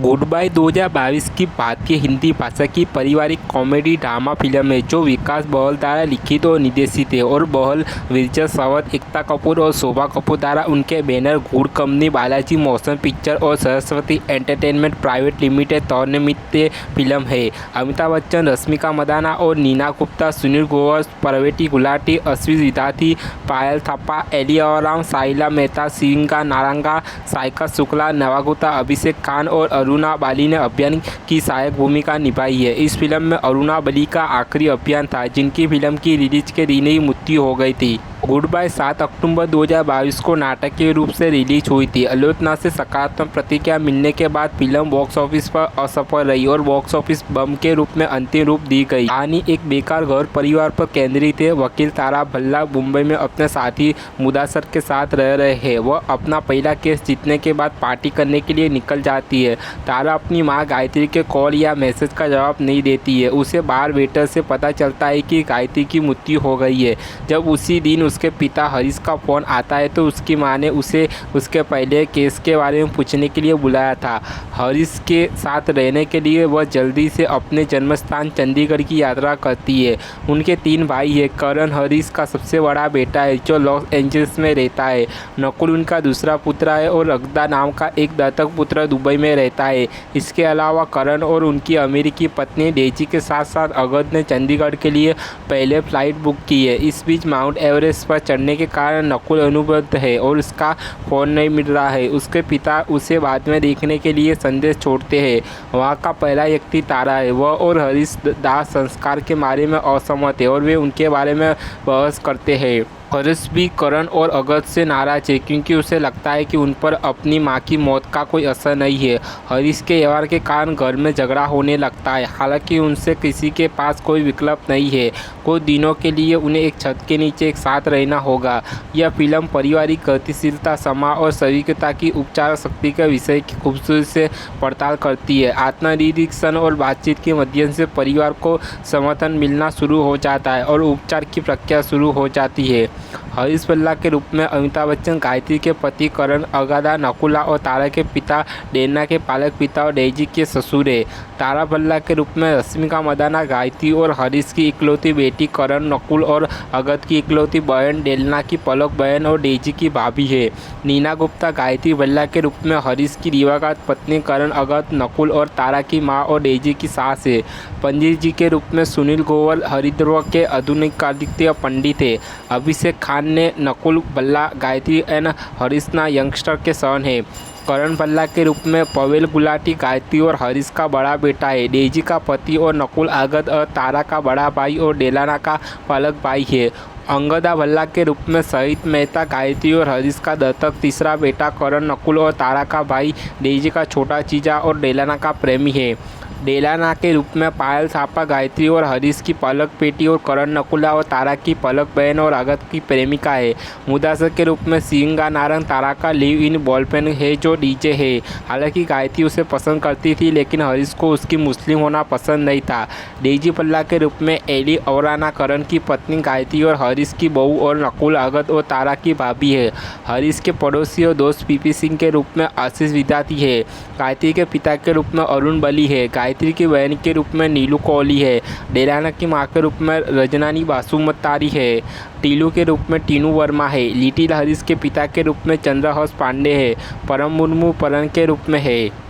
Good bye 2022 की भारतीय हिंदी भाषा की पारिवारिक कॉमेडी ड्रामा फिल्म है जो विकास बहल द्वारा लिखित और निर्देशित है और बहल, विजय सावंत, एकता कपूर और शोभा कपूर द्वारा उनके banner good company, Balaji motion picture और सरस्वती एंटरटेनमेंट प्राइवेट लिमिटेड द्वारा निर्मित फिल्म है। अमिताभ बच्चन, रश्मिका मंदाना और नीना गुप्ता, सुनील ग्रोवर, पार्वती गुलाटी, अश्विनी विद्यार्थी, पायल थापा, एली अवराम, साहिला मेहता, सिंगा नारंगा, साइका शुक्ला, नवागुता, अभिषेक खान और अरुणा बाली ने अभियान की सहायक भूमिका निभाई है। इस फिल्म में अरुणा बाली का आखिरी अभियान था, जिनकी फिल्म की रिलीज के दिन ही मृत्यु हो गई थी। गुड बाय 7 अक्टूबर 2022 को नाटकीय रूप से रिलीज हुई थी। आलोचना से सकारात्मक प्रतिक्रिया मिलने के बाद फिल्म बॉक्स ऑफिस पर असफल रही और बॉक्स ऑफिस बम के रूप में अंतिम रूप दी गई। कहानी एक बेकार घर परिवार पर केंद्रित है। वकील तारा भल्ला मुंबई में अपने साथी मुदासर के साथ रह रहे हैं। वह अपना पहला केस जीतने के बाद पार्टी करने के लिए निकल जाती है। तारा अपनी मां गायत्री के कॉल या मैसेज का जवाब नहीं देती है। उसे बार वेटर से पता चलता है कि गायत्री की मृत्यु हो गई है। जब उसी दिन उसके पिता हरीश का फ़ोन आता है तो उसकी मां ने उसे उसके पहले केस के बारे में पूछने के लिए बुलाया था। हरीश के साथ रहने के लिए वह जल्दी से अपने जन्मस्थान चंडीगढ़ की यात्रा करती है। उनके 3 भाई हैं। करण हरीश का सबसे बड़ा बेटा है जो लॉस एंजल्स में रहता है। नकुल उनका दूसरा पुत्र है और अगदा नाम का एक दत्तक पुत्र दुबई में रहता है। इसके अलावा करण और उनकी अमेरिकी पत्नी डेजी के साथ साथ अगद ने चंडीगढ़ के लिए पहले फ्लाइट बुक की है। इस बीच माउंट एवरेस्ट पर चढ़ने के कारण नकुल अनुपलब्ध है और उसका फ़ोन नहीं मिल रहा है। उसके पिता उसे बाद में देखने के लिए संदेश छोड़ते हैं। वहाँ का पहला व्यक्ति तारा है। वह और हरीश दाह संस्कार के बारे में असहमत है और वे उनके बारे में बहस करते हैं। हरीश भी करण और अगद से नाराज है क्योंकि उसे लगता है कि उन पर अपनी मां की मौत का कोई असर नहीं है। हरीश के व्यवहार के कारण घर में झगड़ा होने लगता है। हालांकि उनसे किसी के पास कोई विकल्प नहीं है। कुछ दिनों के लिए उन्हें एक छत के नीचे एक साथ रहना होगा। यह फिल्म पारिवारिक गतिशीलता, समाज और स्वीकृता की उपचार शक्ति के विषय की खूबसूरती से पड़ताल करती है। आत्मनिरीक्षण और बातचीत के माध्यम से परिवार को समर्थन मिलना शुरू हो जाता है और उपचार की प्रक्रिया शुरू हो जाती है। हरीश भल्ला के रूप में अमिताभ बच्चन गायत्री के पति करण, अगाधा, नकुला और तारा के पिता डेना के पालक पिता और डेजी के ससुर है। तारा भल्ला के रूप में रश्मिका मंदाना गायत्री और हरीश की इकलौती बेटी करण, नकुल और अगद की इकलौती बहन डेलना की पलक बहन और डेजी की भाभी है। नीना गुप्ता गायत्री भल्ला के रूप में हरीश की दिवंगत पत्नी करण, अगद, नकुल और तारा की माँ और डेजी की सास है। पंडित जी के रूप में सुनील ग्रोवर हरिद्वार के आधुनिक कालित्य पंडित है। अभिषेक खान ने नकुल भल्ला, गायत्री एंड हरीशना यंगस्टर के सन है। करण भल्ला के रूप में पवेल गुलाटी गायत्री और हरीश का बड़ा बेटा है। डेजी का पति और नकुल अगद और तारा का बड़ा भाई और डेलाना का पालक भाई है। अंगदा भल्ला के रूप में सहित मेहता गायत्री और हरीश का दत्तक तीसरा बेटा करण, नकुल और तारा का भाई, डेजी का छोटा चीजा और डेलाना का प्रेमी है। डेलाना के रूप में पायल थापा गायत्री और हरीश की पलक बेटी और करण, नकुला और तारा की पलक बहन और अगद की प्रेमिका है। मुदासर के रूप में सिंगा नारंग तारा का लिव इन बॉयफ्रेंड है जो डीजे है। हालांकि गायत्री उसे पसंद करती थी लेकिन हरीश को उसकी मुस्लिम होना पसंद नहीं था। डेजी भल्ला के रूप में एली अवराना करण की पत्नी गायत्री और हरीश की बहू और नकुल, अगद और तारा की भाभी है। हरीश के पड़ोसी और दोस्त पीपी सिंह के रूप में आशीष विद्यार्थी है। गायत्री के पिता के रूप में अरुण बली है। गायत्री की बहन के रूप में नीलू कोहली है। डेलाना की मां के रूप में रजनानी बासुमतारी है। टीलू के रूप में टीनू वर्मा है। लिटिल हरीश के पिता के रूप में चंद्रहर्ष पांडे है। परम मुर्मू परन के रूप में है।